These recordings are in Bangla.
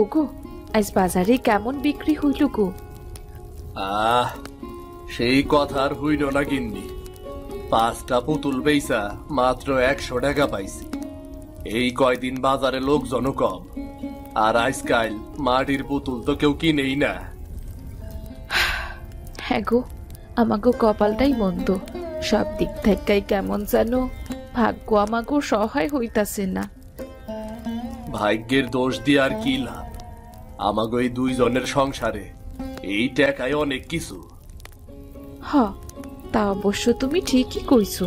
ওগো, আজ বাজারে কেমন বিক্রি হইল গো? আহ, সেই কথা আর হইল না গিন্নি। 5টা পুতুল বেচা মাত্র 100 টাকা পাইছি। এই কয়দিন বাজারে লোকজনও কম, আর আজকাল মাটির পুতুল তো কেউ কিনেই না। হ্যাঁ গো, আমাগো কপালটাই মন্দ। সব দিক থেকে কেমন যেন ভাগ্য আমাগো সহায় হইতাছে না। ভাগ্যের দোষ দিয়ে আর কি লাভ? আমাগো এই 2 জনের সংসারে এই টাকায় অনেক কিছু। হ, তা অবশ্য তুমি ঠিকই কইছো,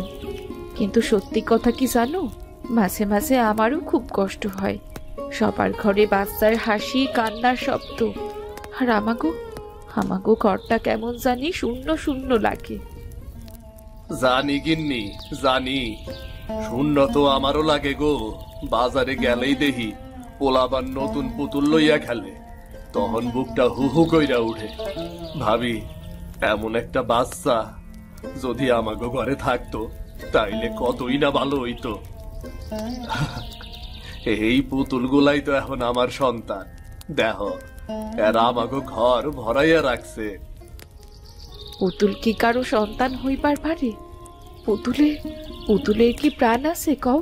কিন্তু সত্যি কথা কি জানো, মাঝে মাঝে আমারও খুব কষ্ট হয়। সবার ঘরে বাচ্চার হাসি কান্নার শব্দ, আর আমাগো ঘরটা কেমন জানি শূন্য শূন্য লাগে। জানি গিন্নি, জানি। শূন্য তো আমারও লাগে গো। বাজারে গেলেই দেখি পোলাবার নতুন পুতুল লইয়া খেলে, তখন বুকটা হু হু কইরা উঠে। ভাবি, এমন একটা বাচ্চা যদি আমাগো ঘরে থাকতো তাইলে কতই না ভালো হইতো। এই পুতুলগুলাই তো এখন আমার সন্তান। দেখো, এরা আমাগো ঘর ভরাইয়া রাখছে। পুতুল কি কারো সন্তান হইবার পারে? পুতুলের কি প্রাণ আছে কও?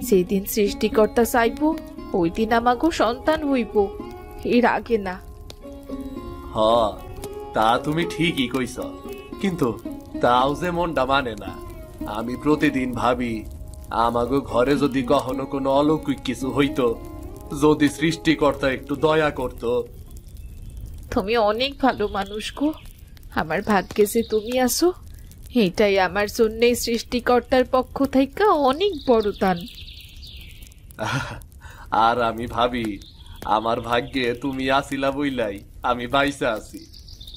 যেদিন সৃষ্টিকর্তা চাইব ওই দিন আমাগো সন্তান হইব, এর আগে না। হ, তা তুমি ঠিকই কইছ, কিন্তু তাও যে মনটা মানে না। আমি প্রতিদিন ভাবি, আমাগো ঘরে যদি কখনো কোনো অলৌকিক কিছু হইতো, যদি সৃষ্টিকর্তা একটু দয়া করত। তুমি অনেক ভালো মানুষ গো। আমার ভাগ্যে যে তুমি আছো, এটাই আমার জন্য সৃষ্টিকর্তার পক্ষ থেকে অনেক বড় দান। আর আমি ভাবি, আমার ভাগ্যে তুমি আসিলা বইলাই আমি বাইসা আছি।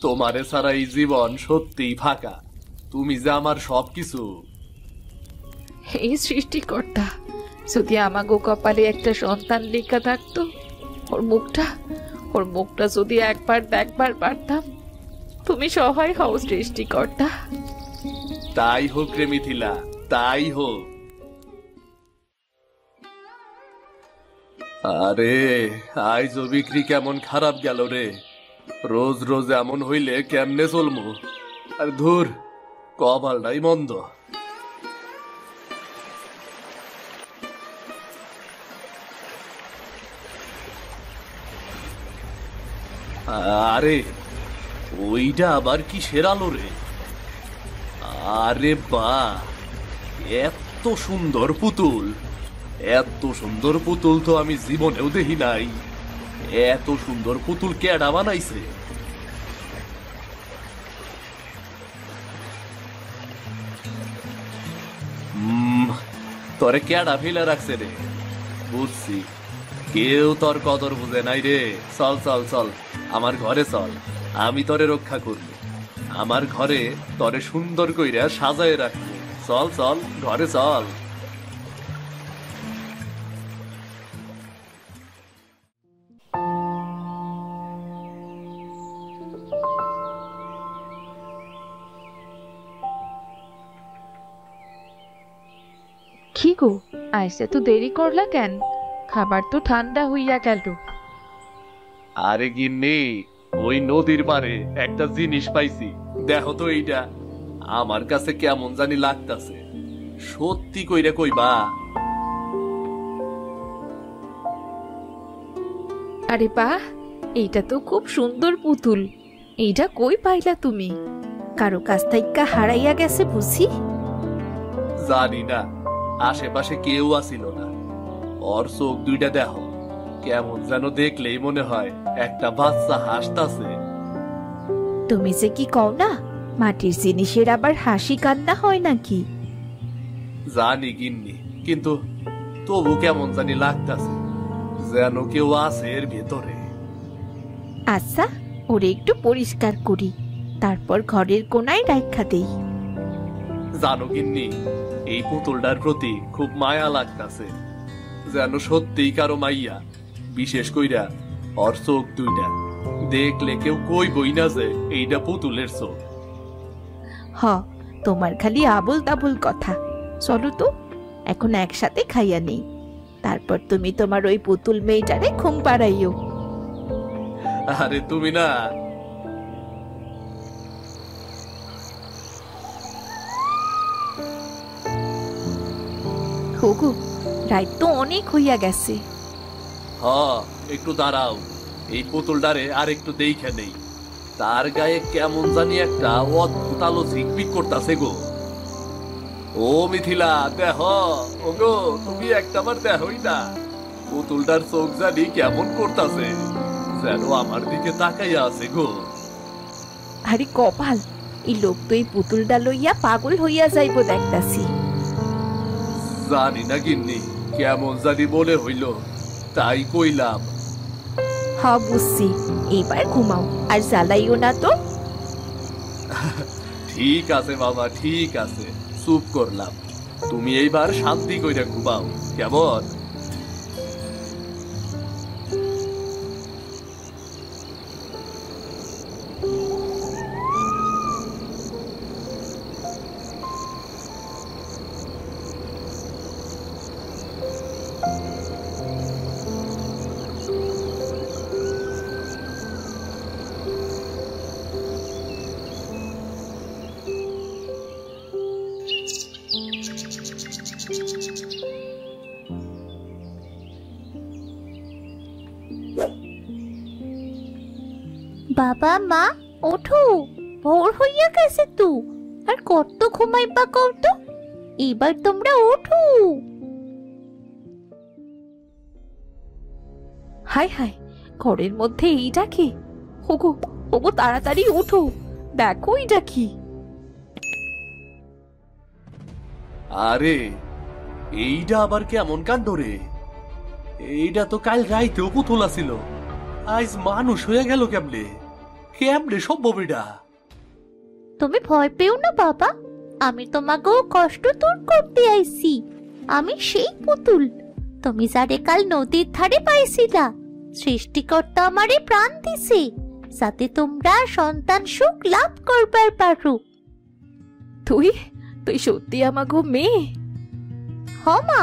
তোমারে ছাড়া এই জীবন সত্যিই ফাঁকা। তুমি যে আমার সবকিছু। এই সৃষ্টিকর্তা, যদি আমাগো কপালে একটা সন্তান লেখা থাকতো, ওর মুখটা যদি একবার দেখবার পারতাম। তুমি সহায় হও সৃষ্টিকর্তা। তাই হোক রে মিথিলা, তাই হোক। আরে, আইজো বিক্রি কেমন খারাপ গেল রে। রোজ রোজ এমন হইলে কেমনে চলমু? আর ধুর, কপালটাই মন্দ। আরে, ওইটা আবার কি সেরালো রে? আরে বাহ, এত সুন্দর পুতুল! এত সুন্দর পুতুল তো আমি জীবনেও দেখি নাই। এত সুন্দর পুতুল কেডা বানাইছে? তোরে কেডা ফেলে রাখছে রে? বুঝছি, কেউ তোর কদর বুঝে নাই রে। চল চল চল, আমার ঘরে চল, আমি তোরে রক্ষা করব। আমার ঘরে তোরে সুন্দর কইরা সাজায় রাখবো। চল চল, ঘরে চল। কি গো, আইসে তো দেরি করলা কেন? খাবার তো ঠান্ডা হইয়া গেল। আরে গিন্নি, ওই নদীর পারে একটা জিনিস পাইছি, দেখো তো। এইটা আমার কাছে কেমন জানি লাগতাছে। সত্যি কইরা কইবা? আরে বাহ, এইটা তো খুব সুন্দর পুতুল। এইটা কই পাইলা তুমি? কারো কাছ থেকে হারাইয়া গেছে বুঝি? জানি না, আশেপাশে কেউ আসিল না। ওর চোখ দুইটা দেখো, কেমন যেন দেখলেই মনে হয় একটা বাচ্চা হাসতাছে। তুমি যে কি কও না, মাটির জিনিসের আবার হাসি কান্না হয় নাকি? জানি গিন্নি, কিন্তু তবু কেমন জানি লাগতাছে, যেন কেউ আছে এর ভেতরে। আচ্ছা, ওরে একটু পরিষ্কার করি, তারপর ঘরের কোনায় রাখা দেই। জানো গিন্নি, এই পুতুলটার প্রতি খুব মায়া লাগতাছে, যেন সত্যিই কারো মাইয়া। বিশেষ কইরা ওর চোখ দুইটা দেখলে কেউ কইবই না যে এইটা পুতুলের চোখ। হ, তোমার খালি আবল তাবল কথা। চলো তো, এখন একসাথে খাইয়া নেই, তারপর তুমি তোমার ওই পুতুল মেয়েটারে ঘুম পাড়াইও। আরে তুমি না, ওগো, রাত তো অনেক হইয়া গেছে। হ একটু দাঁড়াও, এই পুতুলটারে আর একটু দেইখা নেই। তার গায়ে কেমন জানি একটা অদ্ভুত আলো ঝিকমিক করতাছে গো। ও মিথিলা, দেহ ওগো, তুমি একটাবার দেহই না, পুতুলটার চোখ জানি কেমন করতাছে, যেন আমার দিকে তাকাইয়া আছে গো। আরে কপাল, এই লোক তো এই পুতুলটা লইয়া পাগল হইয়া যাইব দেখতাছি। জানি না গিন্নি, কেমন জানি মনে হইল, তাই কইলাম। হ্যাঁ বুঝছি, এইবার ঘুমাও আর জ্বালাইও না তো। ঠিক আছে বাবা, ঠিক আছে, চুপ করলাম। তুমি এইবার শান্তি কইরা ঘুমাও, কেমন? বাবা মা ওঠো, ভোর হইয়া গেছে তো, আর কত ঘুমাইবা কত, এবার তোমরা ওঠো। হাই হাই, ঘরের মধ্যে এইটা কি? ওগো ওগো, তাড়াতাড়ি ওঠো, দেখো এইটা কি। আরে এইটা আবার কেমন কাণ্ড রে? এইটা তো কাল রাইতেও পুতুল ছিল, আজ মানুষ হয়ে গেল কেমনে? কেমনে সম্ভব এটা? তুমি ভয় পেও না বাবা, আমি তোমাকেও কষ্ট দূর করতে আইছি। আমি সেই পুতুল তুমি যারে কাল নদীর ধারে পাইছিলা। সৃষ্টিকর্তা আমারে প্রাণ দিছে যাতে তোমরা সন্তান সুখ লাভ করবার পারো। তুই তুই সত্যি আমাগো মেয়ে? হ মা,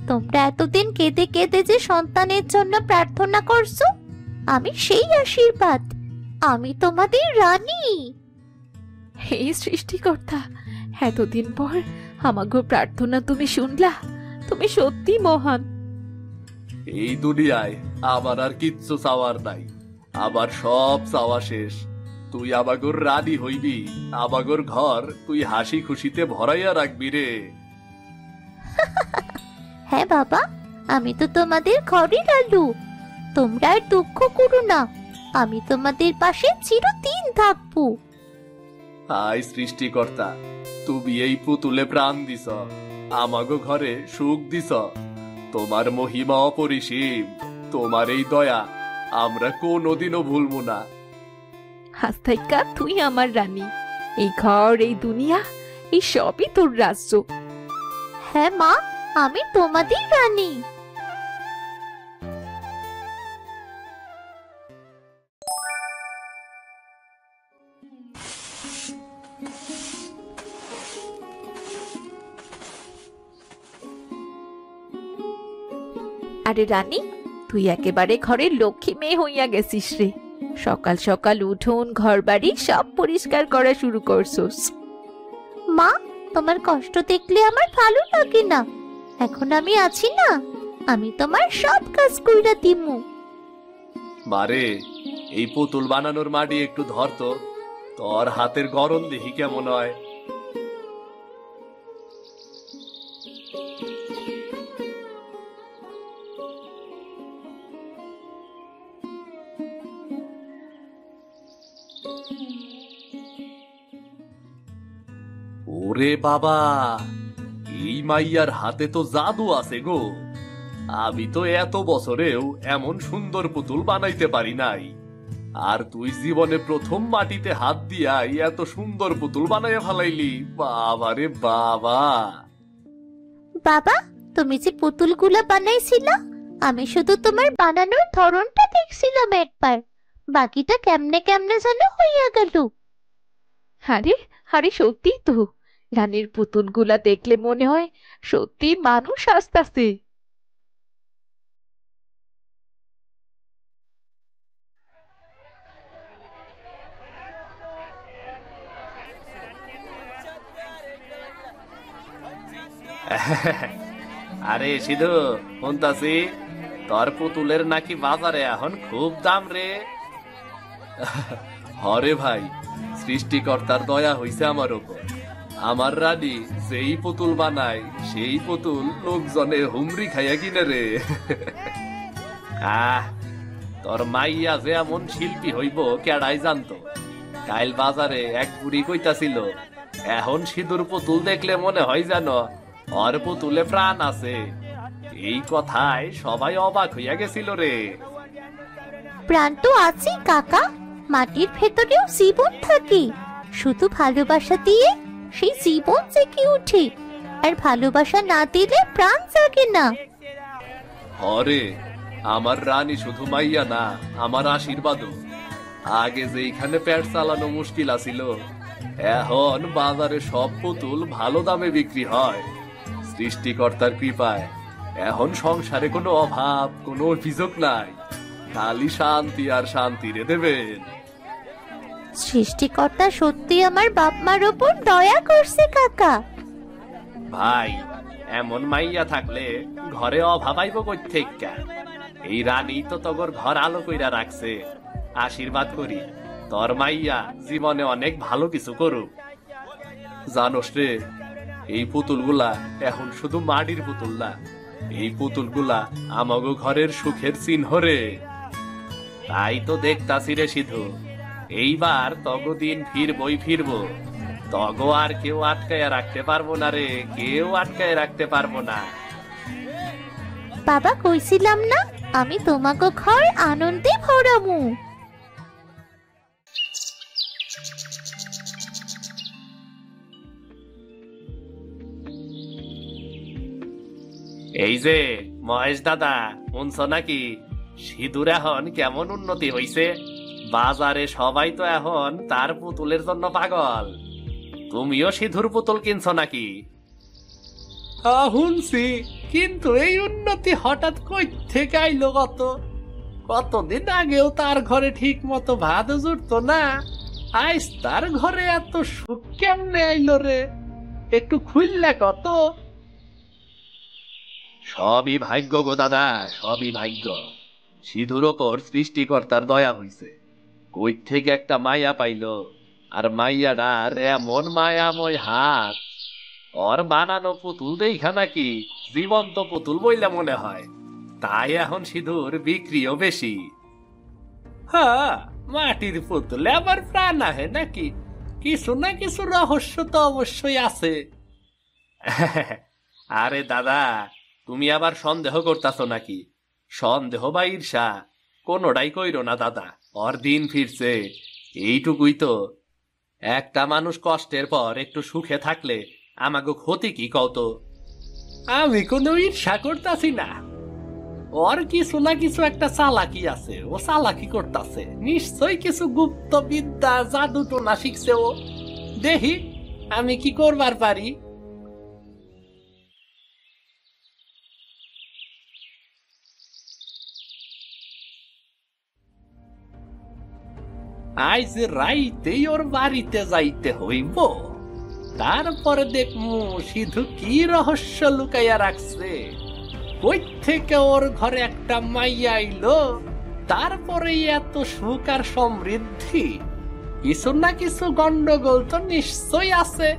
তোমরা এতদিন কেঁদে কেঁদে যে সন্তানের জন্য প্রার্থনা করছো, আমি সেই আশীর্বাদ। আমি তোমাদের রানী। হে সৃষ্টিকর্তা, এতদিন পর আমাগো প্রার্থনা তুমি শুনলা, তুমি সত্যি মহান। এই দুনিয়ায় আমার আর কিচ্ছু চাওয়ার নাই, আবার সব চাওয়া শেষ। তুই আমাগোর রানী হইবি, আমাগোর ঘর তুই হাসি খুশিতে ভরাইয়া রাখবি রে। হ্যাঁ বাবা, আমি তো তোমাদের ঘরের আলু। তোমরা আর দুঃখ করো না, আমি তোমাদের পাশে চিরদিন থাকবো। হায় সৃষ্টিকর্তা, তুমি এই পুতুলে প্রাণ দিছ, আমাগো ঘরে সুখ দিছ। তোমার মহিমা অপরিসীম, তোমার এই দয়া আমরা কোনোদিনও ভুলবো না। আজ থাইকা তুই আমার রানী, এই ঘর, এই দুনিয়া, এই সবই তোর রাজ্য। হ্যাঁ মা, আমি তোমাদের রানী। আরে রানী, তুই একেবারে ঘরের লক্ষ্মী মেয়ে হইয়া গেছিস রে। সকাল সকাল উঠোন ঘর বাড়ি সব পরিষ্কার করা শুরু করছস। মা, তোমার কষ্ট দেখলে আমার ভালো লাগে না। এখন আমি আছি না, আমি তোমার সব কাজ কইরা দিমু। মারে, এই পুতুল বানানোর মাটি একটু ধরতো, তোর হাতের গরম দেখি কেমন হয়। ওরে বাবা, এই মাইয়ার হাতে তো জাদু আছে গো। আমি তো এত বছরেও এমন সুন্দর পুতুল বানাইতে পারি নাই, আর তুই জীবনে প্রথম মাটিতে হাত দিয়াই এত সুন্দর পুতুল বানাইয়া ফেলাইলি। বাবা রে বাবা! বাবা, তুমি যে পুতুলগুলা বানাইছিলা, আমি শুধু তোমার বানানোর ধরনটা দেখছিলাম একবার, বাকিটা কেমনে কেমনে যেন হইয়া গেল। আরে আরে, সত্যি তো, রানীর পুতুলগুলা দেখলে মনে হয় সত্যি মানুষ আসতাছে। আরে সিধু, শুনতাছি তোর পুতুলের নাকি বাজারে এখন খুব দাম রে। হরে ভাই, সৃষ্টিকর্তার দয়া হইছে আমার উপর। আমার রানী যেই পুতুল বানায় সেই পুতুল লোকজনে হুমরি খাইয়া কিনে রে। আহ, তোর মাইয়া যে এমন শিল্পী হইব কেডাই জানতো। কাল বাজারে এক বুড়ি কইতাছিল, এখন সিঁদুর পুতুল দেখলে মনে হয় যেন ওর পুতুলে প্রাণ আছে। এই কথায় সবাই অবাক হইয়া গেছিল রে। প্রাণ তো আছে কাকা, মাটির ভেতরেও জীবন থাকে। শুধু ভালোবাসা দিয়ে সেই জীবন জেগে ওঠে, আর ভালোবাসা না দিলে প্রাণ জাগে না। হরে, আমার রানী শুধু মাইয়া না, আমার আশীর্বাদও। আগে যেইখানে পেট চালানো মুশকিল আছিল, এখন বাজারে সব পুতুল ভালো দামে বিক্রি হয়। সৃষ্টিকর্তার কৃপায় এখন সংসারে কোনো অভাব, কোনো অভিযোগ নাই। খালি শান্তি আর শান্তি রে দেবেন। সৃষ্টিকর্তা সত্যি আমার বাপ মার ওপর দয়া করছে কাকা। ভাই, এমন মাইয়া থাকলে ঘরে অভাব আইব কইথেকা। এই রানী তো তগর ঘর আলো কইরা রাখছে। আশীর্বাদ করি তোর মাইয়া জীবনে অনেক ভালো কিছু করুক। জানোস রে, এই পুতুলগুলা এখন শুধু মাটির পুতুল না, এই পুতুলগুলা আমাগো ঘরের সুখের চিহ্ন রে। তাই তো দেখতাছি রে সিধু, এইবার তগো দিন ফিরবো। তগো আর কেউ আটকায় রাখতে পারবো না রে, কেউ আটকায় রাখতে পারবো না। বাবা কইছিলাম না, আমি তোমাকে ঘর আনন্দে ভরামু। এই যে মহেশ দাদা, শুনছ নাকি সিঁদুর এখন কেমন উন্নতি হইছে? বাজারে সবাই তো এখন তার পুতুলের জন্য পাগল। তুমিও সিঁদুর পুতুল কিনছ নাকি? শুনছি, কিন্তু এই উন্নতি হঠাৎ কই থেকে আইলো? কতদিন আগেও তার ঘরে ঠিক মতো ভাত জুটতো না, আজ তার ঘরে এত সুখ কেমনে আইলো রে? একটু খুললে কত। সবই ভাগ্য গো দাদা, সবই ভাগ্য। সিধুর ওপর সৃষ্টিকর্তার দয়া হইছে। কই থেকে একটা মাইয়া পাইলো, আর মাইয়াটার এমন মায়াময় হাত। ওর বানানো পুতুল দেখা নাকি জীবন্ত পুতুল বইলে মনে হয়। তাই এখন সিধুর বিক্রিও বেশি। হ্যাঁ, মাটির পুতুলে আবার প্রাণ আহে নাকি? কিছু না কিছু রহস্য তো অবশ্যই আছে। আরে দাদা, তুমি আবার সন্দেহ করতাছো নাকি? সন্দেহ বা ঈর্ষা কোনোটাই কইরো না দাদা। ওর দিন ফিরছে, এইটুকুই তো। একটা মানুষ কষ্টের পর একটু সুখে থাকলে আমাকে ক্ষতি কি কত? আমি কোনো ঈর্ষা করতাছি না। ওর কিছু না কিছু একটা চালাকি আছে, ও চালাকি করতাছে। নিশ্চয়ই কিছু গুপ্ত বিদ্যা, জাদু টোনা শিখছে ও। দেখি আমি কি করবার পারি। আজ রাইতেই ওর বাড়িতে যাইতে হইব, তারপরে দেখমু সিধু কি রহস্য লুকাইয়া রাখছে। কই থেকে ওর ঘরে একটা মাইয়া আইলো, তারপরে এত সুখ আর সমৃদ্ধি। কিছু না কিছু গন্ডগোল তো নিশ্চয় আছে।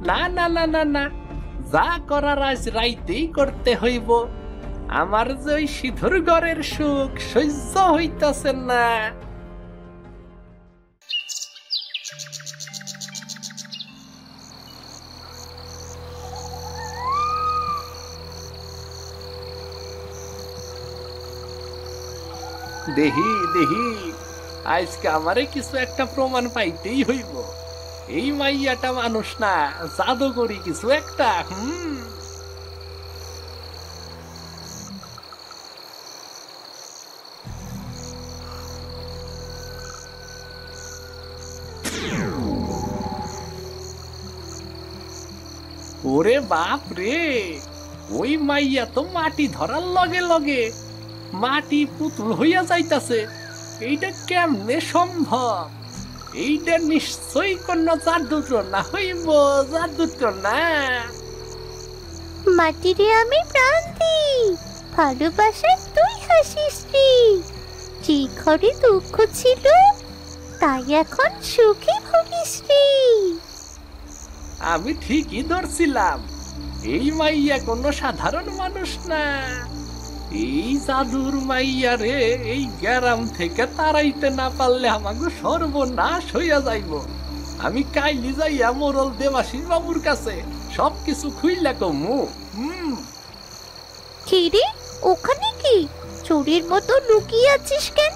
না না না না না, যা করার আজ রাইতেই করতে হইব। আমার যে ওই সিধুর ঘরের সুখ সহ্য হইতাছে না। দেহি দেহি, আজকে আমারে কিছু একটা প্রমাণ পাইতেই হইব। এই মাইয়াটা মানুষ না, জাদুকরি কিছু একটা। ওরে বাপ রে, ওই মাইয়া তো মাটি ধরার লগে লগে মাটি পুতুল হইয়া যাইতাছে। এইটা কেমনে সম্ভব? এইটা নিশ্চয়ই কোন জাদুটোনা হইব, জাদুটোনা। মাটিরে আমি প্রাণ দিই, ভালোবাসার তুই হাসিস রে। যে ঘরে দুঃখ ছিল তাই এখন সুখে ভুগিস রে। আমি ঠিকই ধরছিলাম, এই মাইয়া কোনো সাধারণ মানুষ না। এই জাদুর মাইয়া রে এই গ্রাম থেকে তাড়াইতে না পারলে আমাকে সর্বনাশ হইয়া যাইব। আমি কাইলি যাইয়া মোরল দেবাশিস বাবুর কাছে সবকিছু খুইলা কমু। কি রে, ওখানে কি চোরের মতো লুকিয়ে আছিস কেন?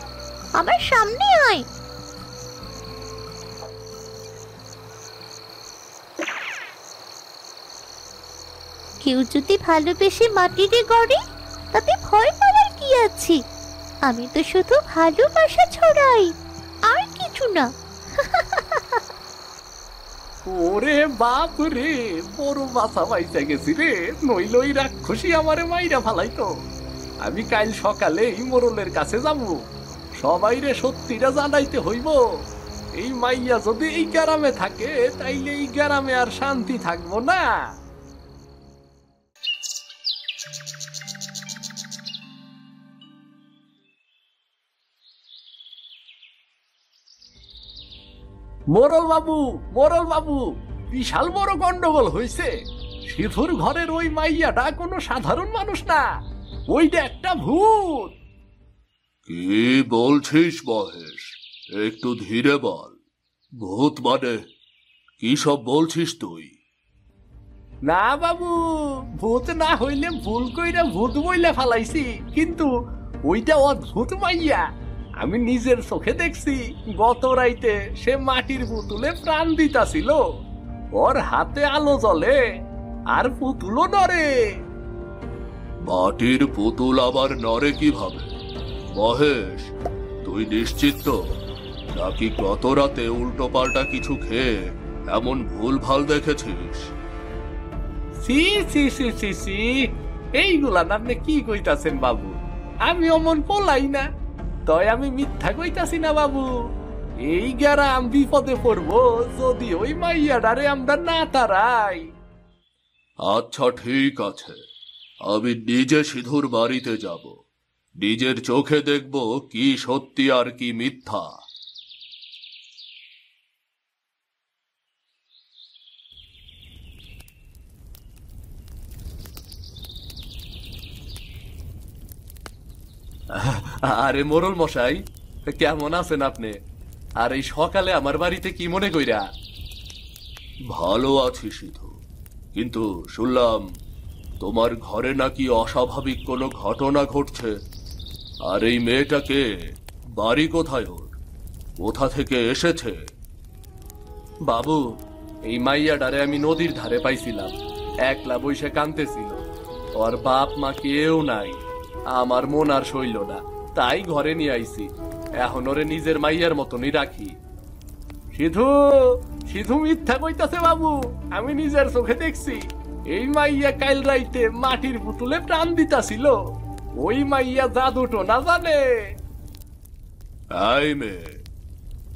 আমার সামনে আয়। কেউ যদি ভালোবেসে মাটিতে গড়ে তাতে ভয় পাওয়ার কি আছে? আমি তো শুধু ভালোবাসা ছড়াই, আর কিছু না। ওরে বাপ রে, বড় বাসা পাইতে গেছি রে, নইলই রাক্ষসী আমারে মাইরা ফালাইতো। আমি কাল সকালে এই মোরলের কাছে যাব, সবাই রে সত্যিটা জানাইতে হইব। এই মাইয়া যদি এই গ্রামে থাকে তাইলে এই গ্রামে আর শান্তি থাকবো না। মোরল বাবু, মোরল বাবু, বিশাল বড় গন্ডগোল হয়েছে। সিধুর ঘরের ওই মাইয়াটা কোনো সাধারণ মানুষ না, ওইটা একটা ভূত। কি বলছিস মহেশ? একটু ধীরে বল। ভূত মানে কি সব বলছিস তুই? না বাবু, ভূত না হইলে ভুল কইরা ভূত বইলা ফালাইছি, কিন্তু ওইটা অদ্ভুত মাইয়া। আমি নিজের চোখে দেখছি, গত রাইতে সে মাটির পুতুলে প্রাণ দিতাছিল। ওর হাতে আলো জ্বলে আর পুতুলও নড়ে। মাটির পুতুল আবার নড়ে কিভাবে? মহেশ, তুই নিশ্চিত তো? নাকি গত রাতে উল্টো পাল্টা কিছু খেয়ে এমন ভুল ভাল দেখেছিস? C C C C C, এইগুলা আপনি কি কইতাছেন বাবু? আমি অমন পোলাই না, তয় আমি মিথ্যা কইতাছি না বাবু। এই গ্রাম বিপদে পড়বো যদি ওই মাইয়াডারে আমরা না তারাই। আচ্ছা ঠিক আছে, আমি নিজে সিধুর বাড়িতে যাব, নিজের চোখে দেখব কি সত্যি আর কি মিথ্যা। আরে মোরল মশাই, কেমন আছেন আপনি? আর এই সকালে আমার বাড়িতে কি মনে কইরা? ভালো আছি সিধু, কিন্তু শুনলাম তোমার ঘরে নাকি অস্বাভাবিক কোনো ঘটনা ঘটছে। আর এই মেয়েটাকে, বাড়ি কোথায় ওর? কোথা থেকে এসেছে? বাবু, এই মাইয়াডারে আমি নদীর ধারে পাইছিলাম, একলা বইসে কাঁদতেছিল। ওর বাপ মা কেউ নাই, আমার মন আর সইল না, তাই ঘরে নিয়ে আইছি। এখন ওরে নিজের মাইয়ার মতনই রাখি। সিধু, সিধু মিথ্যা কইতাছে বাবু, আমি নিজের চোখে দেখছি। এই মাইয়া কাল রাইতে মাটির পুতুলে প্রাণ দিতাছিল। ওই মাইয়া জাদুটো না জানে। এই মেয়ে,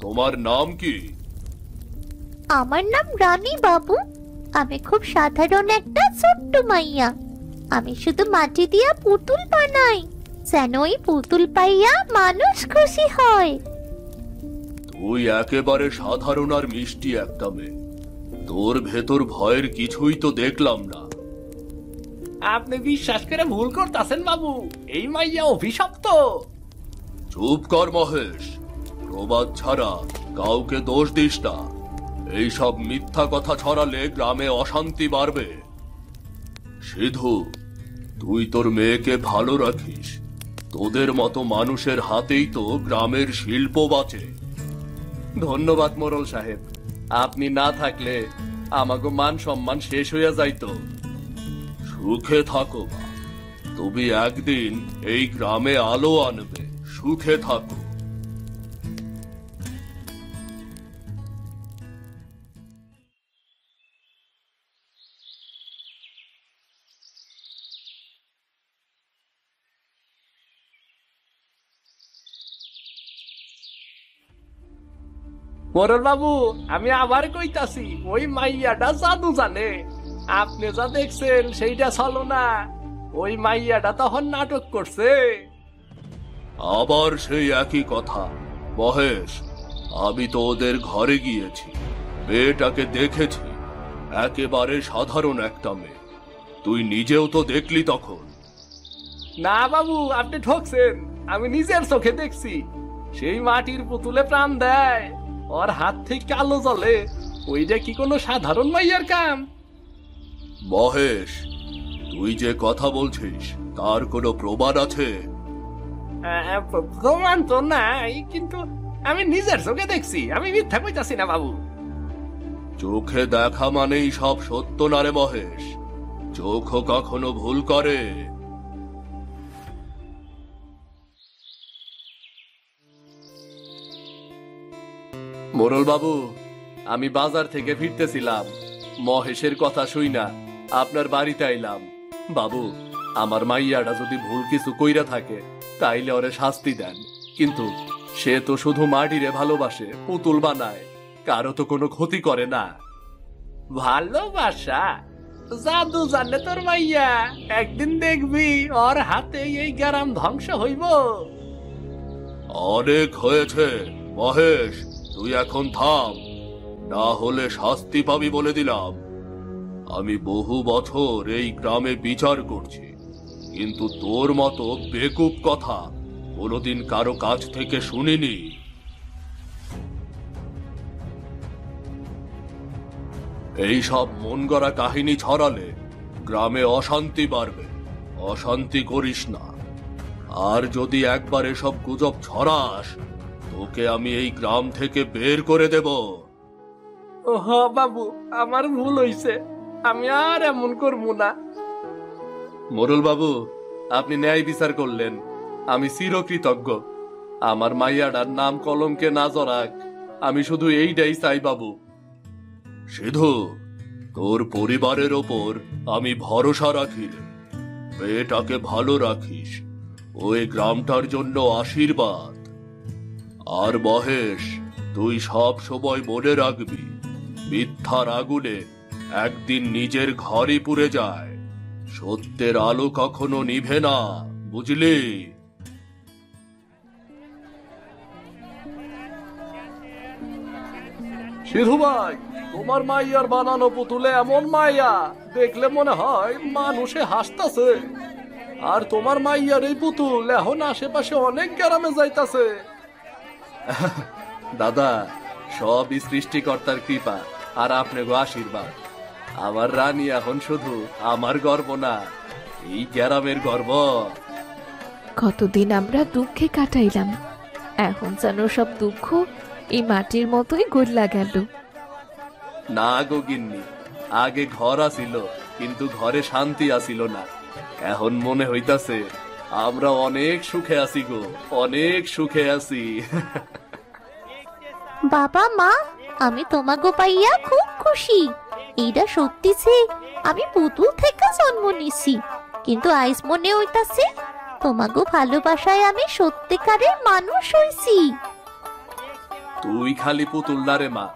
তোমার নাম কি? আমার নাম রানী বাবু। আমি খুব সাধারণ একটা ছোট্ট মাইয়া। আমি শুধু মাটি দিয়া পুতুল বানাই, যেন ওই পুতুল পাইয়া মানুষ খুশি হয়। তুই একেবারে সাধারণ আর মিষ্টি একটা মেয়ে, তোর ভেতর ভয়ের কিছুই তো দেখলাম না। আপনি বিশ্বাস করে ভুল করতেছেন বাবু, এই মাইয়া অভিশপ্ত। চুপ কর মহেশ, প্রবাদ ছাড়া কাউকে দোষ দিস না। এইসব মিথ্যা কথা ছড়ালে গ্রামে অশান্তি বাড়বে। সিধু, তুই তোর মেয়েকে ভালো রাখিস। তোদের মতো মানুষের হাতেই তো গ্রামের শিল্প বাঁচে। ধন্যবাদ মোরল সাহেব, আপনি না থাকলে আমাকে মান সম্মান শেষ হইয়া যাইতো। সুখে থাকো মা, তুমি একদিন এই গ্রামে আলো আনবে। সুখে থাকো। মোরল বাবু, আমি আবার কইতাছি, ওই মাইয়াটা জাদু জানে। আপনি যা দেখছেন সেইটা চলো না, ওই মাইয়াটা তখন নাটক করছে। আবার সেই একই কথা। মহেশ, আমি তো ওদের ঘরে গিয়েছি, মেয়েটাকে দেখেছি, একেবারে সাধারণ একটা মেয়ে। তুই নিজেও তো দেখলি তখন। না বাবু, আপনি ঠকছেন, আমি নিজের চোখে দেখছি। সেই মাটির পুতুলে প্রাণ দেয়, ওর হাত থেকে আলো জ্বলে, ওইটা কি কোনো সাধারণ মাইয়ার কাম? মহেশ, তুই যে কথা বলছিস তার কোনো প্রমাণ আছে? প্রমাণ তো নাই, কিন্তু আমি নিজের চোখে দেখছি, আমি মিথ্যা কইতাছি না বাবু। চোখে দেখা মানেই সব সত্য না রে মহেশ, চোখও কখনো ভুল করে। মোরল বাবু, আমি বাজার থেকে ফিরতেছিলাম, মহেশের কথা শুই না আপনার বাড়িতে আইলাম। বাবু, আমার মাইয়াটা যদি ভুল কিছু কইরা থাকে তাইলে ওরে শাস্তি দেন, কিন্তু সে তো শুধু মাটিরে ভালোবাসে, পুতুল বানায়, কারো তো কোনো ক্ষতি করে না। ভালোবাসা? জাদু জানে তোর মাইয়া, একদিন দেখবি ওর হাতে এই গ্রাম ধ্বংস হইব। অনেক হয়েছে মহেশ, তুই এখন থাম, না হলে শাস্তি পাবি বলে দিলাম। আমি বহু বছর এই গ্রামে বিচার করছি, কিন্তু তোর মতো বেকুব কথা কোনোদিন কারো কাছ থেকে শুনিনি। এই সব মন গড়া কাহিনী ছড়ালে গ্রামে অশান্তি বাড়বে। অশান্তি করিস না, আর যদি একবার এসব গুজব ছড়াস তোকে আমি এই গ্রাম থেকে বের করে দেব। ওহ বাবু, আমার ভুল হইছে, আমি আর এমন করবো না। মোরল বাবু, আপনি ন্যায় বিচার করলেন, আমি চিরকৃতজ্ঞ। আমার মাইয়াটার নাম কলঙ্কে না জড়াক, আমি শুধু এইটাই চাই বাবু। সিধু, তোর পরিবারের ওপর আমি ভরসা রাখি রে। মেয়েটাকে ভালো রাখিস, ওই গ্রামটার জন্য আশীর্বাদ। আর মহেশ, তুই সব সময় মনে রাখবি, মিথ্যার আগুনে একদিন নিজের ঘরই পুড়ে যায়, সত্যের আলো কখনো নিভে না, বুঝলি? সিধু ভাই, তোমার মাইয়ার বানানো পুতুলে এমন মাইয়া দেখলে মনে হয় মানুষে হাসতাছে। আর তোমার মাইয়ার এই পুতুল এখন আশেপাশে অনেক গ্রামে যাইতাছে। দাদা, সবই সৃষ্টিকর্তার কৃপা আর আপনাকে আশীর্বাদ। আমার রানী এখন শুধু আমার গর্ব না, এই গ্রামের গর্ব। কতদিন আমরা দুঃখে কাটাইলাম, এখন যেন সব দুঃখ এই মাটির মতোই গড়লা গেল। না গো গিন্নি, আগে ঘর আসিল, কিন্তু ঘরে শান্তি আসিল না। এখন মনে হইতাছে আমরা অনেক সুখে আছি গো, অনেক সুখে আছি। বাবা মা, আমি তোমাকে পাইয়া খুব খুশি। এইটা সত্যি যে আমি পুতুল থেকে জন্ম নিছি, কিন্তু আইস মনে হইতাছে তোমাকে ভালোবাসায় আমি সত্যিকারের মানুষ হইছি। তুই খালি পুতুল না রে মা,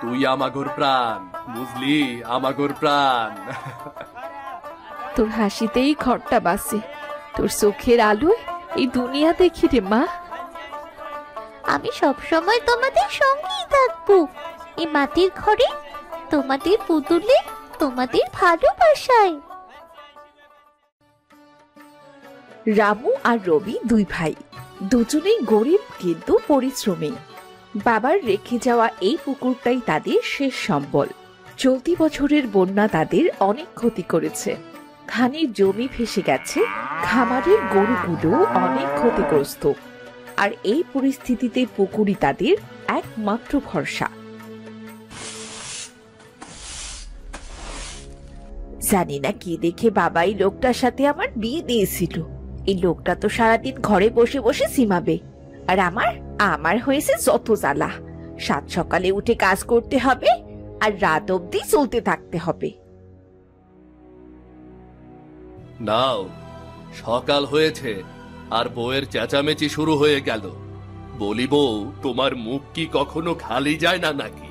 তুই আমাগোর প্রাণ, বুঝলি, আমাগোর প্রাণ। তোর হাসিতেই ঘরটা বাসে, তোর চোখের আলোয় এই দুনিয়া দেখি রে মা। আমি সবসময় তোমাদের সঙ্গেই থাকবো, এই মাটির ঘরে, তোমাদের পুতুলে, তোমাদের ভালোবাসায়। রামু আর রবি দুই ভাই, দুজনেই গরিব কিন্তু পরিশ্রমী। বাবার রেখে যাওয়া এই পুকুরটাই তাদের শেষ সম্বল। চলতি বছরের বন্যা তাদের অনেক ক্ষতি করেছে, ধানের জমি ভেসে গেছে, খামারের গরুগুলো অনেক ক্ষতিগ্রস্ত। আর এই পরিস্থিতিতে পুকুরই তাদের একমাত্র ভরসা। জানি না কি দেখে বাবা এই লোকটার সাথে আমার বিয়ে দিয়েছিল। এই লোকটা তো সারাদিন ঘরে বসে বসে সিমাবে, আর আমার হয়েছে যত জ্বালা। সাত সকালে উঠে কাজ করতে হবে আর রাত অবধি চলতে থাকতে হবে। নাও, সকাল হয়েছে আর বউয়ের চেঁচামেচি শুরু হয়ে গেল। বলি বউ, তোমার মুখ কি কখনো খালি যায় না নাকি?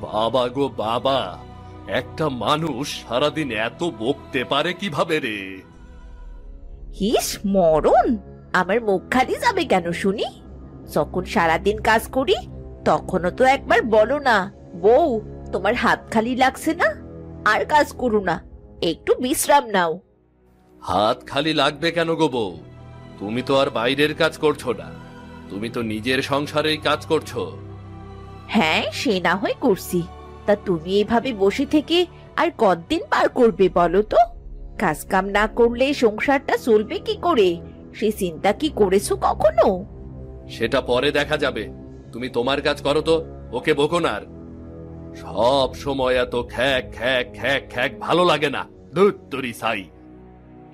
বাবা গো বাবা, একটা মানুষ সারাদিন এত বকতে পারে কিভাবে রে? হিস মরণ, আমার মুখ খালি যাবে কেন শুনি? যখন সারাদিন কাজ করি তখনও তো একবার বলো না, বউ তোমার হাত খালি লাগছে না, আর কাজ করো না, একটু বিশ্রাম নাও। হাত খালি লাগবে কেন গো বউ? তুমি তো আর বাইরের কাজ করছো না, তুমি তো নিজের সংসারেই কাজ করছো। হ্যাঁ সে না হয় করছি, তা তুমি এভাবে বসে থেকে আর কতদিন পার করবে বলো তো? কাজ কাম না করলে সংসারটা চলবে কি করে, সে চিন্তা কি করেছো কখনো? সেটা পরে দেখা যাবে, তুমি তোমার কাজ করো তো, ওকে বকো না আর। সব সময় এত খ্যাক খ্যাক খ্যাক খ্যাক ভালো লাগে না, ধুর তোরি সাই।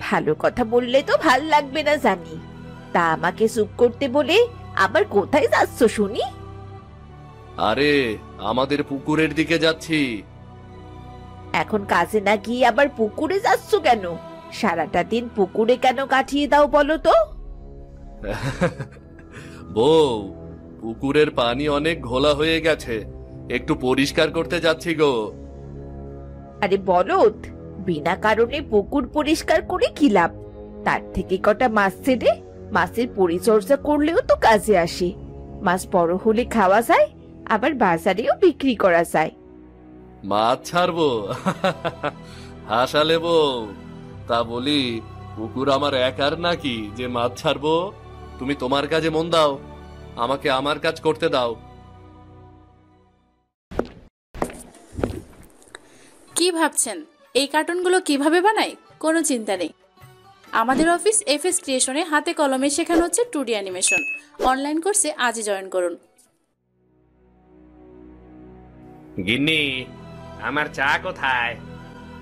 ভালো কথা বললে তো ভাল লাগবে না জানি, তা আমাকে চুপ করতে বলে আবার কোথায় যাচ্ছ শুনি? আরে আমাদের পুকুরের দিকে যাচ্ছি। এখন কাজে না গিয়ে আবার পুকুরে যাচ্ছ কেন? সারাটা দিন পুকুরে কেন কাটিয়ে দাও বলো তো? বউ, পুকুরের পানি অনেক ঘোলা হয়ে গেছে, একটু পরিষ্কার করতে যাচ্ছি গো। আরে বলদ, বিনা কারণে পুকুর পরিষ্কার করে কি লাভ? তার থেকে কটা মাছ ছেড়ে মাছের পরিচর্যা করলেও তো কাজে আসে। মাছ বড় হলে খাওয়া যায়, আবার বাজারেও বিক্রি করা যায়। মাছ ছাড়বো? হাসালে বউ। তা বলি, পুকুর আমার একার নাকি যে মাছ ছাড়বো? তুমি তোমার কাজে মন দাও, আমাকে আমার কাজ করতে দাও। কি ভাবছেন এই কার্টুনগুলো কিভাবে বানাই? কোনো চিন্তা নেই, আমাদের অফিস এফএস ক্রিয়েশনে হাতে কলমে শেখানো হচ্ছে 2D অ্যানিমেশন। অনলাইন কোর্সে আজই জয়েন করুন। গিন্নি, আমার চা কোথায়?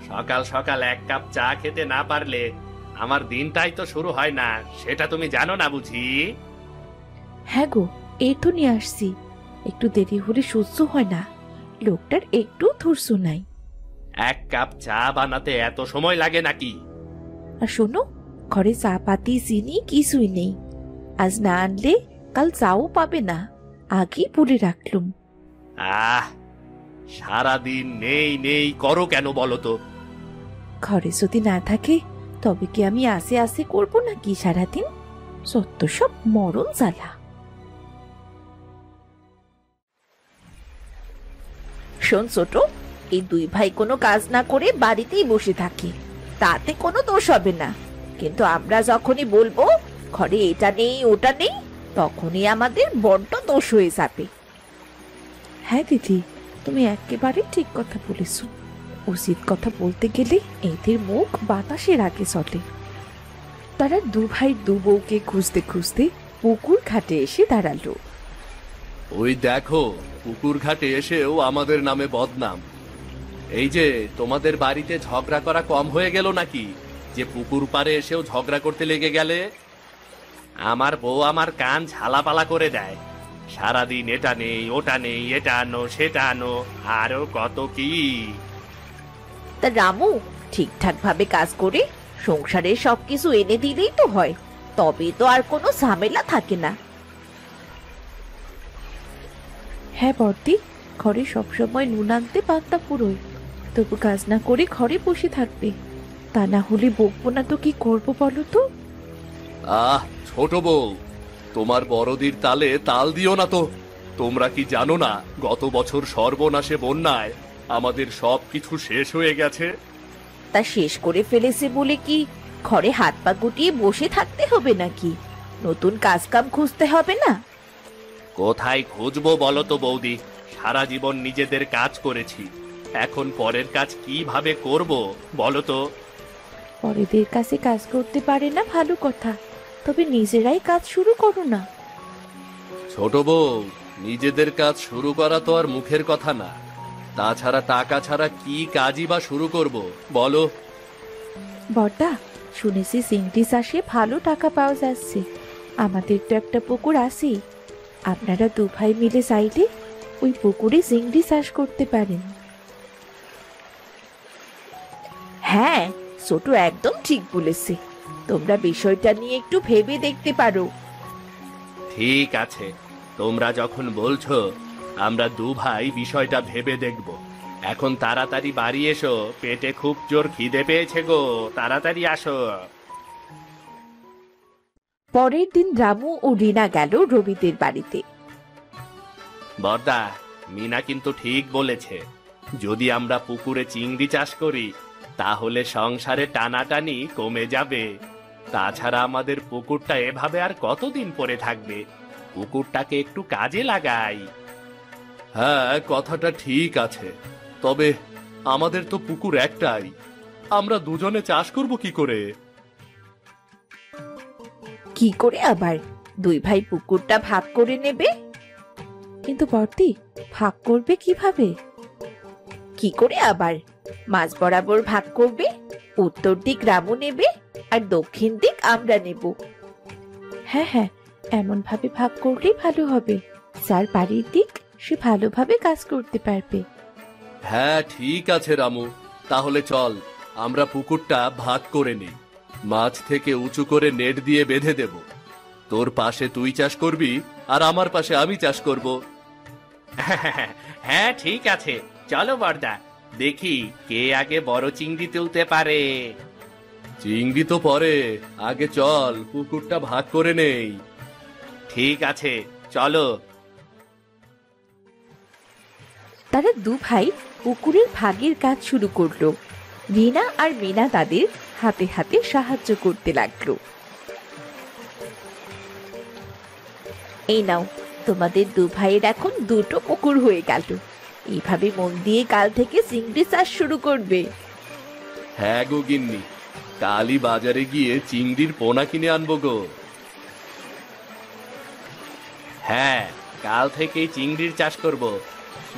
সকাল সকাল এক কাপ চা খেতে না পারলে আমার দিনটাই তো শুরু হয় না, সেটা তুমি জানো না বুঝি? হ্যাঁ গো, এই তো নিয়ে আসছি, একটু দেরি হলে সহ্য হয় না, লোকটার একটু ধৈর্য নাই। এক কাপ চা বানাতে এত সময় লাগে নাকি? আর শোনো, ঘরে চা পাতি চিনি কিছুই নেই, আজ না আনলে কাল চাও পাবে না, আগেই বলে রাখলুম। আহ, সারাদিন নেই নেই করো কেন বলো তো? ঘরে যদি না থাকে তবে কি আমি আসে আসে করবো নাকি সারাদিন? সত্য সব মরণ জ্বালা। শোন ছোট, এই দুই ভাই কোনো কাজ না করে বাড়িতেই বসে থাকে, তাতে কোনো দোষ হবে না, কিন্তু আমরা যখনই বলবো ঘরে এটা নেই ওটা নেই, তখনই আমাদের বড্ড দোষ হয়ে যাবে। হ্যাঁ দিদি, তুমি একেবারে ঠিক কথা বলেছ, উচিত কথা বলতে গেলে এদের মুখ বাতাসের আগে চলে। তারা দু ভাই দু বউকে খুঁজতে খুঁজতে পুকুর ঘাটে এসে দাঁড়ালো। ওই দেখো, পুকুর ঘাটে এসেও আমাদের নামে বদনাম। এই যে তোমাদের বাড়িতে ঝগড়া করা কম হয়ে গেল নাকি, যে পুকুর পাড়ে এসেও ঝগড়া করতে লেগে গেলে? আমার বউ আমার কান ঝালাপালা করে দেয়, সারাদিন এটা নেই ওটা নেই, এটা আনো সেটা আনো, আরো কত কি। তা রামু ঠিকঠাক ভাবে কাজ করে সংসারের সবকিছু এনে দিলেই তো হয়, তবে তো আর কোনো ঝামেলা থাকে না। হ্যাঁ বর্দি, ঘরে সবসময় নুন আনতে পান্তা পুরোই, তবু কাজ না করে ঘরে বসে থাকবে, তা না হলে বকবো না তো কি করবো বলো তো? আহ ছোট বউ, তোমার বড়দির তালে তাল দিও না তো। তোমরা কি জানো না, গত বছর সর্বনাশে বন্যায় আমাদের সবকিছু শেষ হয়ে গেছে। তা শেষ করে ফেলেছে বলে কি ঘরে হাত পা গুটিয়ে বসে থাকতে হবে নাকি? নতুন কাজ কাম খুঁজতে হবে না? কোথায় খুঁজবো বলো তো বৌদি? সারা জীবন নিজেদের কাজ করেছি, এখন পরের কাজ কিভাবে করব বলো তো? পরেদের কাছে কাজ করতে পারে না ভালো কথা, তবে নিজেরাই কাজ শুরু করো না। ছোট বউ, নিজেদের কাজ শুরু করা তো আর মুখের কথা না, তাছাড়া টাকা ছাড়া কি কাজই বা শুরু করব বলো? বড়দা, শুনেছি চিংড়ি চাষে ভালো টাকা পাওয়া যাচ্ছে, আমাদের তো একটা পুকুর আছে, আপনারা দু ভাই মিলে চাইলে ওই পুকুরে চিংড়ি চাষ করতে পারেন। হ্যাঁ ছোট একদম ঠিক বলেছে, তোমরা বিষয়টা নিয়ে একটু ভেবে দেখতে পারো। ঠিক আছে, তোমরা যখন বলছো আমরা দু ভাই বিষয়টা ভেবে দেখব। এখন তাড়াতাড়ি বাড়ি এসো, পেটে খুব জোর খিদে পেয়েছে গো, তাড়াতাড়ি আসো। পরের দিন রামু ও রিনা গেল রবিদের বাড়িতে। বর্দা, মিনা কিন্তু ঠিক বলেছে, যদি আমরা পুকুরে চিংড়ি চাষ করি তাহলে সংসারে টানাটানি কমে যাবে। তাছাড়া আমাদের পুকুরটা এভাবে আর কতদিন পড়ে থাকবে, পুকুরটাকে একটু কাজে লাগাই। হ্যাঁ, কথাটা ঠিক আছে, তবে আমাদের তো পুকুর একটাই, আমরা দুজনে চাষ করব কি করে? কি করে আবার দুই ভাই পুকুরটা ভাগ করে নেবে? কিন্তু বর্দি, ভাগ করবে কিভাবে? কি করে আবার মাঝ বরাবর ভাগ করবে, উত্তর দিক রামু নেবে আর দক্ষিণ দিক আমরা নেব। হ্যাঁ হ্যাঁ, এমন ভাবে ভাগ করলেই ভালো হবে, যার বাড়ির দিক সে ভালোভাবে কাজ করতে পারবে। হ্যাঁ ঠিক আছে রামু, তাহলে চল আমরা পুকুরটা ভাগ করে নিই, মাছ থেকে উঁচু করে নেট দিয়ে বেঁধে দেব। তোর পাশে তুই চাষ করবি আর আমার পাশে আমি চাষ করব। হ্যাঁ ঠিক আছে, চলো বর্দা, দেখি কে আগে বড় চিংড়ি তুলতে পারে। চিংড়ি তো পরে, আগে চল পুকুরটা ভাগ করে নেই। ঠিক আছে, চলো। তারা দু ভাই পুকুরের ভাগের কাজ শুরু করলো। রিনা আর মিনা তাদের হাতে হাতে সাহায্য করতে লাগলো। এই নাও, তোমাদের দু ভাইয়ের এখন দুটো পুকুর হয়ে গেল। এইভাবে মন দিয়ে কাল থেকে চিংড়ি চাষ শুরু করবে। হ্যাঁ গো গিন্নি, কালই বাজারে গিয়ে চিংড়ির পোনা কিনে আনবো গো। হ্যাঁ, কাল থেকেই চিংড়ির চাষ করব।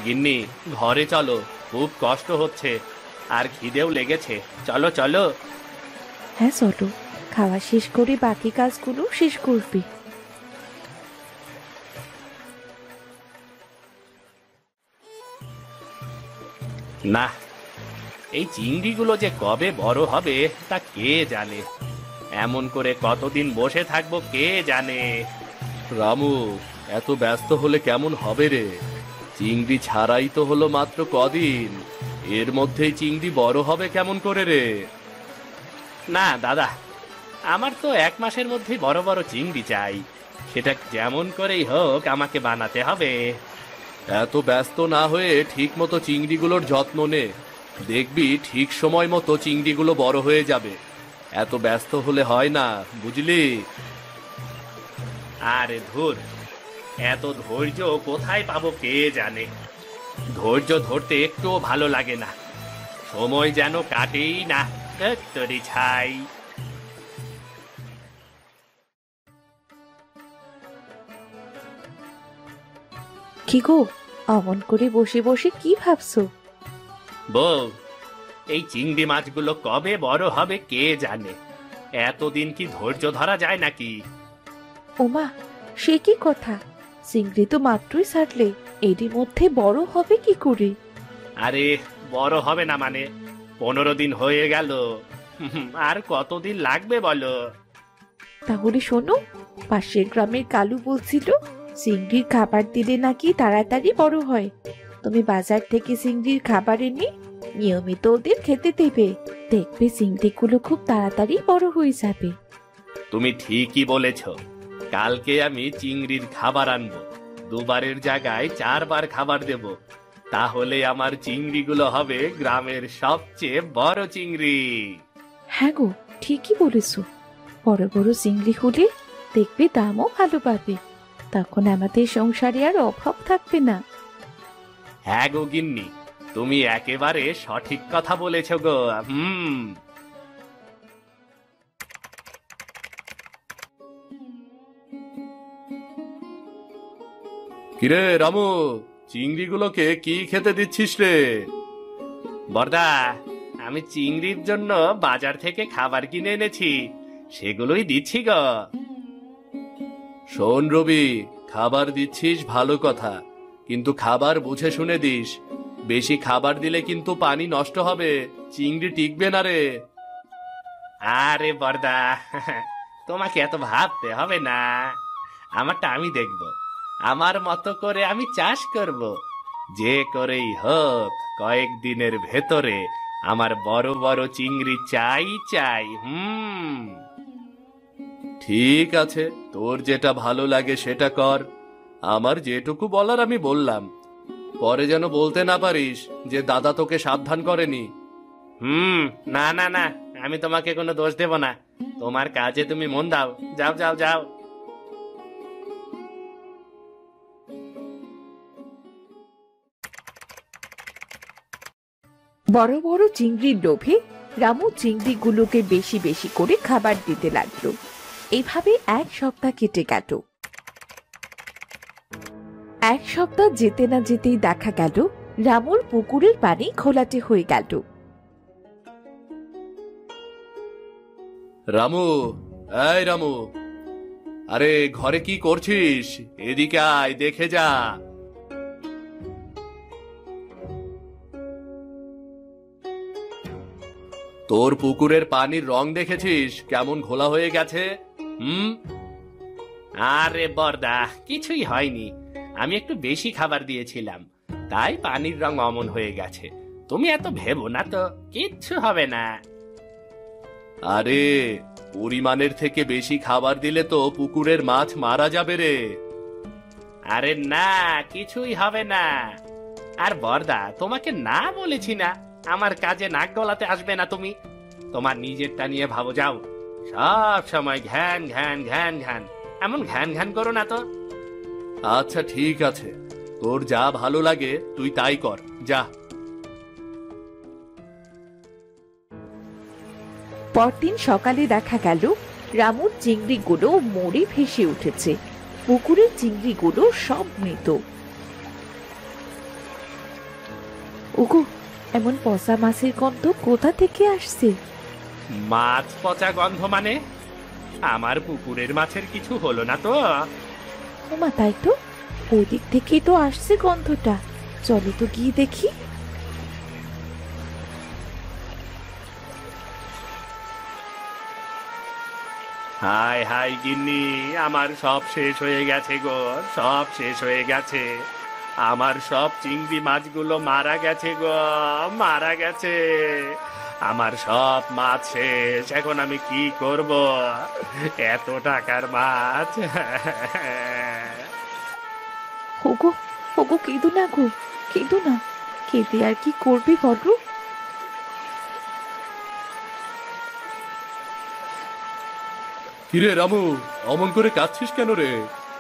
গিন্নি, ঘরে চলো, খুব কষ্ট হচ্ছে আর খিদেও লেগেছে, চলো চলো। হ্যাঁ চলো, খাওয়া শেষ করে বাকি কাজগুলো শেষ করবে। না, এই চিংড়িগুলো যে কবে বড় হবে তা কে জানে, এমন করে কতদিন বসে থাকবো কে জানে। রামু, এত ব্যস্ত হলে কেমন হবে রে? চিংড়ি ছাড়াই তো হলো মাত্র কদিন, এর মধ্যেই চিংড়ি বড় হবে কেমন করে রে? না দাদা, আমার তো 1 মাসের মধ্যেই বড় বড় চিংড়ি চাই, সেটা যেমন করেই হোক আমাকে বানাতে হবে। এত ব্যস্ত না হয়ে ঠিক মতো চিংড়িগুলোর যত্ন নে, দেখবি ঠিক সময় মতো চিংড়িগুলো বড় হয়ে যাবে। এত ব্যস্ত হলে হয় না, বুঝলি? আরে ধুর, এত ধৈর্য কোথায় পাবো কে জানে, ধৈর্য ধরতে একটুও ভালো লাগে না, সময় যেন কাটেই না। তরি ছাই। কি গো, অমন করে বসে বসে কি ভাবছো? বউ, এই চিংড়ি মাছগুলো কবে বড় হবে কে জানে, এতদিন কি ধৈর্য ধরা যায় নাকি? ওমা, সে কি কথা? চিংড়ি তো মাত্রই ছাড়লে, এরই মধ্যে বড় হবে কি করে? আরে বড় হবে না মানে 15 দিন হয়ে গেল, আর কতদিন লাগবে বলো? তাহলে শোনো, পাশের গ্রামের কালু বলছিল চিংড়ির খাবার দিলে নাকি তাড়াতাড়ি বড় হয়। তুমি বাজার থেকে চিংড়ির খাবার এনে নিয়মিত ওদের খেতে দেবে, দেখবে চিংড়িগুলো খুব তাড়াতাড়ি বড় হয়ে যাবে। তুমি ঠিকই বলেছ, কালকে আমি চিংড়ির খাবার আনবো, 2 বারের জায়গায় 4 বার খাবার দেব, তাহলে আমার চিংড়িগুলো হবে গ্রামের সবচেয়ে বড় চিংড়ি। হ্যাঁ গো, ঠিকই বলেছো, বড় বড় চিংড়ি হলে দেখবে দামও ভালো পাবে, তখন আমাদের সংসারে আর অভাব থাকবে না। হ্যাঁ গো গিন্নি, তুমি একেবারে সঠিক কথা বলেছ গো। কিরে রামু, চিংড়িগুলোকে কি খেতে দিচ্ছিস রে? বর্দা, আমি চিংড়ির জন্য বাজার থেকে খাবার কিনে এনেছি, সেগুলোই দিচ্ছি গো। শোন রবি, খাবার দিচ্ছিস ভালো কথা, কিন্তু খাবার বুঝে শুনে দিস, বেশি খাবার দিলে কিন্তু পানি নষ্ট হবে, চিংড়ি টিকবে না রে। আরে বর্দা, তোমাকে এত ভাবতে হবে না, আমারটা আমি দেখব, আমার মতো করে আমি চাষ করব, যে করেই হোক কয়েকদিনের ভেতরে আমার বড় বড় চিংড়ি চাই চাই। ঠিক আছে, তোর যেটা ভালো লাগে সেটা কর। আমার যেটুকু বলার আমি বললাম। পরে যেন বলতে না পারিস যে দাদা তোকে সাবধান করেনি। না না না, আমি তোমাকে কোনো দোষ দেব না। তোমার কাজে তুমি মন দাও। যাও যাও যাও। বড় বড় চিংড়ির লোভে রামু চিংড়িগুলোকে বেশি বেশি করে খাবার দিতে লাগলো। এইভাবে এক সপ্তাহ কেটে গেল। এক সপ্তাহ যেতে না যেতেই দেখা গেল রামুর পুকুরের পানি ঘোলাটে হয়ে গেল। রামু, এই রামু, আরে ঘরে কি করছিস? এদিকে আয়, দেখে যা। তোর পুকুরের পানির রং দেখেছিস কেমন ঘোলা হয়ে গেছে? আরে বর্দা, কিছুই হয়নি। আমি একটু বেশি খাবার দিয়েছিলাম, তাই পানির রং অমন হয়ে গেছে। তুমি এত ভেবো না তো, কিচ্ছু হবে না। আরে পরিমাণের থেকে বেশি খাবার দিলে তো পুকুরের মাছ মারা যাবে রে। আরে না, কিছুই হবে না। আর বর্দা, তোমাকে না বলেছি না আমার কাজে নাক গলাতে আসবে না তুমি। তোমার নিজেরটা নিয়ে ভাবো। যাও, সব সময় ঘ্যান ঘ্যান ঘ্যান ঘ্যান, এমন ঘ্যান ঘ্যান করো না তো। আচ্ছা ঠিক আছে, তোর যা ভালো লাগে তুই তাই কর, যা। পরদিন সকালে দেখা গেল রামুর চিংড়িগুলো মরে ভেসে উঠেছে। পুকুরের চিংড়িগুলো সব মৃত। ওগো, এমন পচা মাছের গন্ধ কোথা থেকে আসছে? মাছ পচা গন্ধ মানে? আমার পুকুরের মাছের কিছু হলো না তো? ওমা, তাই তো, ওদিক থেকে তো আসছে গন্ধটা। চলো তো গিয়ে দেখি। হাই হাই গিন্নি, আমার সব শেষ হয়ে গেছে গো, সব শেষ হয়ে গেছে। আমার সব চিংড়ি মাছগুলো মারা গেছে গো, মারা গেছে। আমার সব মাছ শেষ, এখন আমি কি করব? এত টাকার মাছ। ওগো, ওগো, কেঁদো না গো, কেঁদো না। কেঁদে আর কি করবে বলো? কিরে রামু, অমন করে কাঁদছিস কেন রে?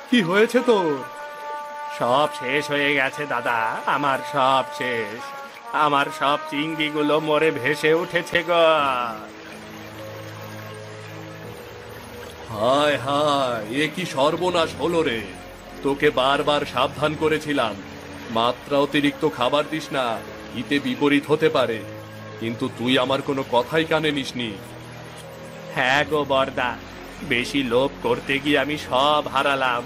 কি হয়েছে তোর? সব শেষ হয়ে গেছে দাদা, আমার সব শেষ। আমার সব চিংড়িগুলো মরে ভেসে উঠেছে গো। হায় হায়, এ কি সর্বনাশ হলো রে! তোকে বারবার সাবধান করেছিলাম, মাত্রা অতিরিক্ত খাবার দিস না, হিতে বিপরীত হতে পারে। কিন্তু তুই আমার কোনো কথাই কানে নিসনি। হ্যাঁ গো বর্দা, বেশি লোভ করতে গিয়ে আমি সব হারালাম।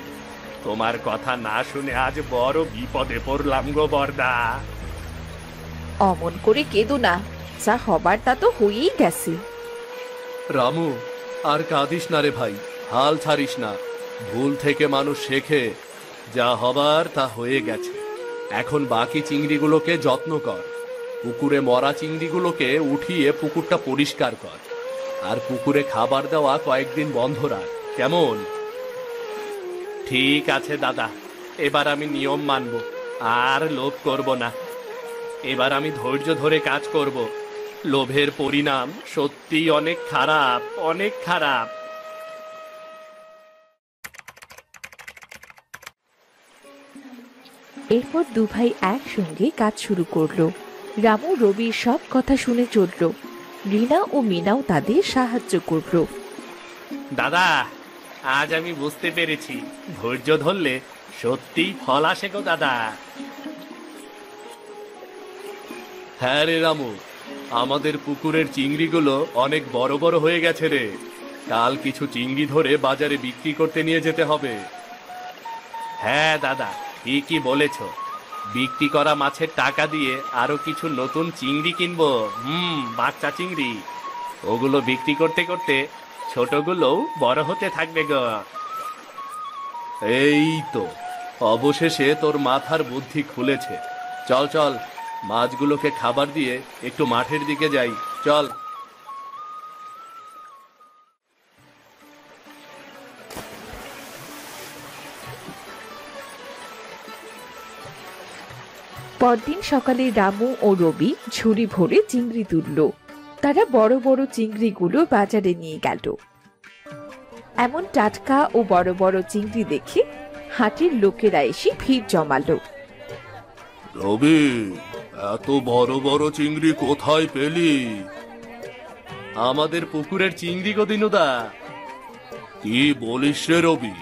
তোমার কথা না শুনে আজ বড় বিপদে পড়লাম গো বর্দা। অমন করে কেঁদো না, যা হবার তা তো হয়েই গেছে। রামু, আর কাঁদিস না রে ভাই, হাল ছাড়িস না। ভুল থেকে মানুষ শেখে। যা হবার তা হয়ে গেছে। এখন বাকি চিংড়িগুলোকে যত্ন কর। পুকুরে মরা চিংড়িগুলোকে উঠিয়ে পুকুরটা পরিষ্কার কর। আর পুকুরে খাবার দেওয়া কয়েকদিন বন্ধ রাখ, কেমন? ঠিক আছে দাদা, এবার আমি নিয়ম মানব, আর লোভ করব না। এবার আমি ধৈর্য ধরে কাজ করব। লোভের পরিণাম সত্যি অনেক খারাপ, অনেক খারাপ। এরপর দুভাই একসঙ্গে কাজ শুরু করলো। রামু রবির সব কথা শুনে চলল। রিনা ও মিনাও তাদের সাহায্য করলো। দাদা, আজ আমি বুঝতে পেরেছি ধৈর্য ধরলে সত্যিই ফল আসে গো দাদা। হ্যাঁ রে রামু, আমাদের পুকুরের চিংড়িগুলো অনেক বড় বড় হয়ে গেছে রে। কাল কিছু চিংড়ি ধরে বাজারে বিক্রি করতে নিয়ে যেতে হবে। হ্যাঁ দাদা, ঠিকই বলেছ। বিক্রি করা মাছের টাকা দিয়ে আরো কিছু নতুন চিংড়ি কিনবো। বাচ্চা চিংড়ি। ওগুলো বিক্রি করতে করতে ছোটগুলোও বড় হতে থাকবে গো। এই তো, অবশেষে তোর মাথার বুদ্ধি খুলেছে। চল চল, মাছগুলোকে খাবার দিয়ে একটু মাঠের দিকে যাই, চল। পরদিন সকালে রামু ও রবি ঝুড়ি ভরে চিংড়ি তুলল। তারা বড় বড় চিংড়িগুলো বাজারে নিয়ে গেল। এমন টাটকা ও বড় বড় চিংড়ি দেখে হাটের লোকেরা এসে ভিড় জমালো। রবি, এত বড় বড় চিংড়ি কোথায় পেলি? আমাদের পুকুরের চিংড়ি গো দিনুদা। কি বলিস রে রবি?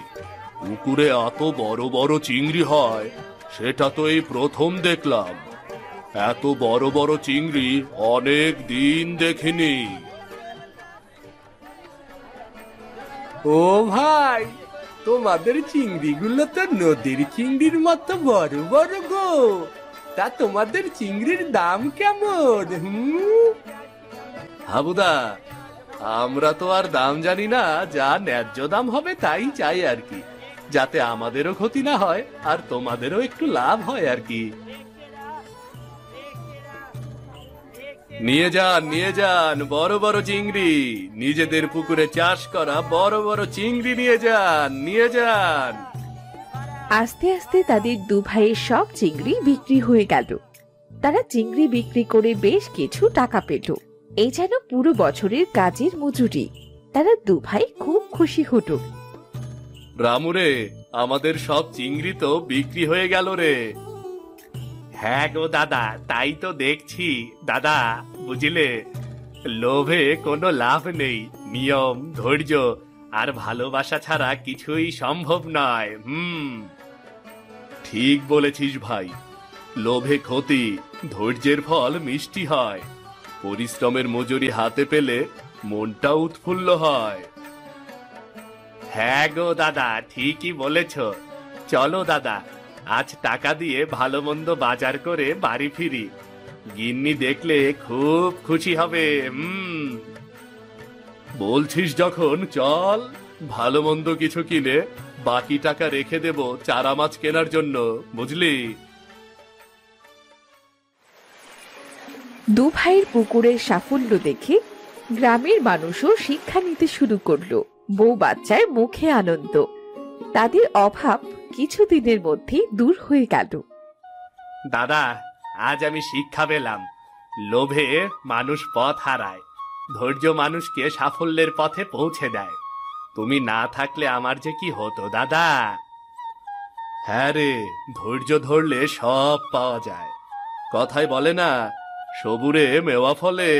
পুকুরে এত বড় বড় চিংড়ি হয় সেটা তো এই প্রথম দেখলাম। এত বড় বড় চিংড়ি অনেক দিন দেখিনি। ও ভাই, তোমাদের চিংড়িগুলো তো নদীর চিংড়ির মতো বড় বড় গো। তা তোমাদের চিংড়ির দাম কেমন? হাবুদা, আমরা তো আর দাম জানি না, যা ন্যায্য দাম হবে তাই চাই আর কি, যাতে আমাদেরও ক্ষতি না হয় আর তোমাদেরও একটু লাভ হয় আর কি। নিয়ে যান বড় বড় চিংড়ি, নিজেদের পুকুরে চাষ করা বড় বড় চিংড়ি নিয়ে যান। আস্তে আস্তে তাদের দু ভাইয়ের সব চিংড়ি বিক্রি হয়ে গেল। তারা চিংড়ি বিক্রি করে বেশ কিছু টাকা পেল। এই যেন পুরো বছরের কাজের মজুরি। তারা দু ভাই খুব খুশি হতো। রামুরে, আমাদের সব চিংড়ি তো বিক্রি হয়ে গেল রে। হ্যাঁ গো দাদা, তাই তো দেখছি। দাদা, বুঝলে, লোভে কোনো লাভ নেই। নিয়ম, ধৈর্য আর ভালোবাসা ছাড়া কিছুই সম্ভব নয়। ঠিক বলেছিস ভাই। লোভে ক্ষতি, ধৈর্যের ফল মিষ্টি হয়। পরিশ্রমের মজুরি হাতে পেলে মনটা উৎফুল্ল হয়। হ্যাঁ গো দাদা, ঠিকই বলেছ। চলো দাদা, আজ টাকা দিয়ে ভালো মন্দ বাজার করে বাড়ি ফিরি। গিন্নি দেখলে খুব খুশি হবে। বলছিস যখন চল, ভালো মন্দ কিছু কিনে বাকি টাকা রেখে দেব চারা মাছ কেনার জন্য, বুঝলি? দু ভাইয়ের পুকুরের সাফল্য দেখে গ্রামের মানুষও শিক্ষা নিতে শুরু করলো। বউ বাচ্চার মুখে আনন্দ। তাদের অভাব কিছুদিনের মধ্যেই দূর হয়ে গেল। দাদা, আজ আমি শিক্ষা পেলাম। লোভে মানুষ পথ হারায়, ধৈর্য মানুষকে সাফল্যের পথে পৌঁছে দেয়। তুমি না থাকলে আমার যে কি হতো দাদা। হ্যাঁ রে, ধৈর্য ধরলে সব পাওয়া যায়। কথায় বলে না, সবুরে মেওয়া ফলে।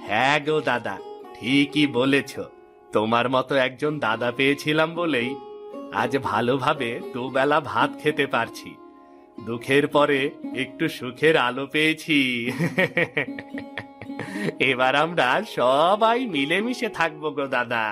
হ্যাঁ গো দাদা, ঠিকই বলেছ। তোমার মতো একজন দাদা পেয়েছিলাম বলেই আজ ভালোভাবে দুবেলা ভাত খেতে পারছি। দুঃখের পরে একটু সুখের আলো পেয়েছি। এবার আমরা সবাই মিলেমিশে থাকবো গো দাদা।